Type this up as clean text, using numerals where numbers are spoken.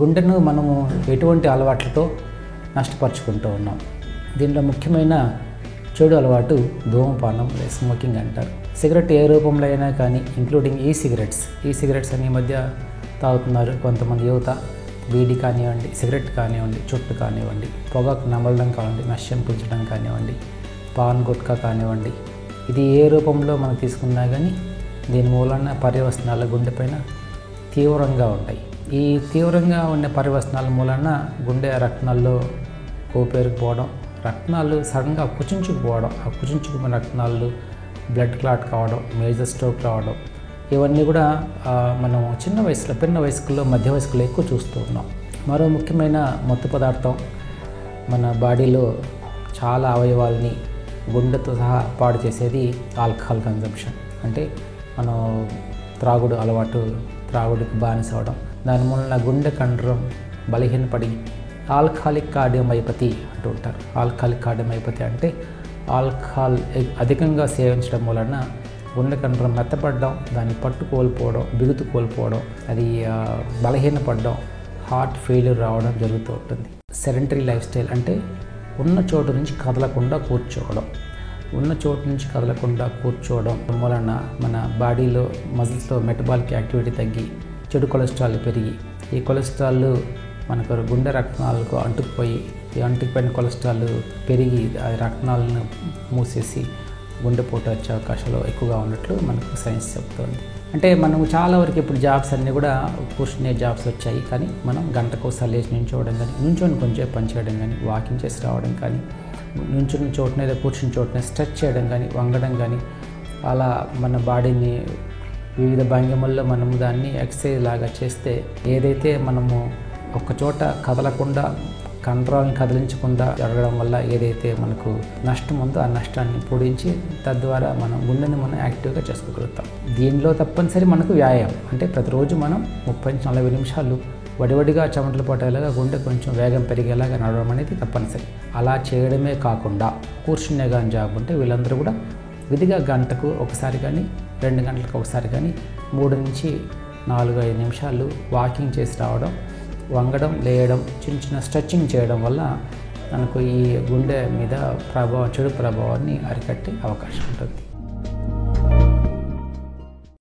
గుండెను మనము ఎటువంటి అలవాట్లతో నష్టపరుచుకుంటూ ఉన్నాం. దీనిలో ముఖ్యమైన చెడు అలవాటు ధూమపానం, స్మోకింగ్ అంటారు. సిగరెట్ ఏ రూపంలో అయినా కానీ, ఇంక్లూడింగ్ ఈ సిగరెట్స్ అని ఈ మధ్య తాగుతున్నారు కొంతమంది యువత. బీడీ కానివ్వండి, సిగరెట్ కానివ్వండి, చుట్టు కానివ్వండి, పొగాకు నమలడం కానివ్వండి, నశ్యం పుంచడం కానివ్వండి, పాన్ గుట్కా కానివ్వండి, ఇది ఏ రూపంలో మనం తీసుకున్నా కానీ దీని మూలన పర్యవసనాలు గుండెపైన తీవ్రంగా ఉంటాయి. ఈ తీవ్రంగా ఉన్న పర్యవసనాల మూలన గుండె రక్తాల్లో కోపేరుకుపోవడం, రక్తాలు సడన్గా కుచించుకుపోవడం, ఆ కుచించుకున్న రక్తాలు బ్లడ్ క్లాట్ కావడం, మేజర్ స్ట్రోక్ రావడం, ఇవన్నీ కూడా మనం పిన్న వయస్కుల్లో, మధ్య వయస్కుల్లో ఎక్కువ చూస్తూ ఉన్నాం. మరో ముఖ్యమైన మత్తు పదార్థం మన బాడీలో చాలా అవయవాల్ని గుండెతో సహా పాడు చేసేది ఆల్కహాల్ కన్జంప్షన్. అంటే మనం త్రాగుడికి బానిస అవడం, దాని మూలన గుండె కండరం బలహీనపడి ఆల్కహాలిక్ కార్డియోమైపతి అంటూ ఉంటారు. ఆల్కహాలిక్ కార్డియోమైపతి అంటే ఆల్కహాల్ అధికంగా సేవించడం వలన గుండె కండరం మెత్తపడడం, దాన్ని పట్టు కోల్పోవడం, బిగుతు కోల్పోవడం, అది బలహీనపడడం, హార్ట్ ఫెయిల్యూర్ రావడం జరుగుతూ ఉంటుంది. సెడెంటరీ లైఫ్ స్టైల్ అంటే ఉన్న చోటు నుంచి కదలకుండా కూర్చోవడం వలన మన బాడీలో మజిల్స్లో మెటబాలిక్ యాక్టివిటీ తగ్గి చెడు కొలెస్ట్రాల్ పెరిగి, ఈ కొలెస్ట్రాల్ మనకు గుండె రక్తనాళాలకు అంటుకుపోయి, ఈ అంటుకుపోయిన కొలెస్ట్రాల్ పెరిగి ఆ రక్తనాళాలను మూసేసి గుండెపోటు వచ్చే అవకాశాలు ఎక్కువగా ఉన్నట్లు మనకు సైన్స్ చెప్తోంది. అంటే మనం చాలా వరకు ఇప్పుడు జాబ్స్ అన్నీ కూడా కూర్చునే జాబ్స్ వచ్చాయి, కానీ మనం గంటకోసారి లేచి నించోవడం కానీ, నుంచొని కొంచెం పని చేయడం కానీ, వాకింగ్ చేసి రావడం కానీ, నుంచున్న చోటనే లేదా కూర్చున్న చోటనే స్ట్రెచ్ చేయడం కానీ, వంగడం కానీ, అలా మన బాడీని వివిధ భంగిమల్లో మనము దాన్ని ఎక్సర్సైజ్ లాగా చేస్తే, ఏదైతే మనము ఒక చోట కదలకుండా, కండరాలను కదిలించకుండా జరగడం వల్ల ఏదైతే మనకు నష్టం ఉందో ఆ నష్టాన్ని పొడించి తద్వారా మనం గుండెని మనం యాక్టివ్గా చేసుకోగలుగుతాం. దీనిలో తప్పనిసరి మనకు వ్యాయామం, అంటే ప్రతిరోజు మనం 30-40 నిమిషాలు వడివడిగా చెమటలు పట్టేలాగా గుండె కొంచెం వేగం పెరిగేలాగా నడవడం అనేది తప్పనిసరి. అలా చేయడమే కాకుండా కూర్చునే కానీ జాబ్ ఉంటే వీళ్ళందరూ కూడా విధిగా గంటకు ఒకసారి కానీ, 2 గంటలకు ఒకసారి కానీ 3 నుంచి 4-5 నిమిషాలు వాకింగ్ చేసి రావడం, వంగడం, లేయడం, చిన్న స్ట్రెచ్చింగ్ చేయడం వల్ల మనకు ఈ గుండె మీద చెడు ప్రభావాన్ని అరికట్టే అవకాశం ఉంటుంది.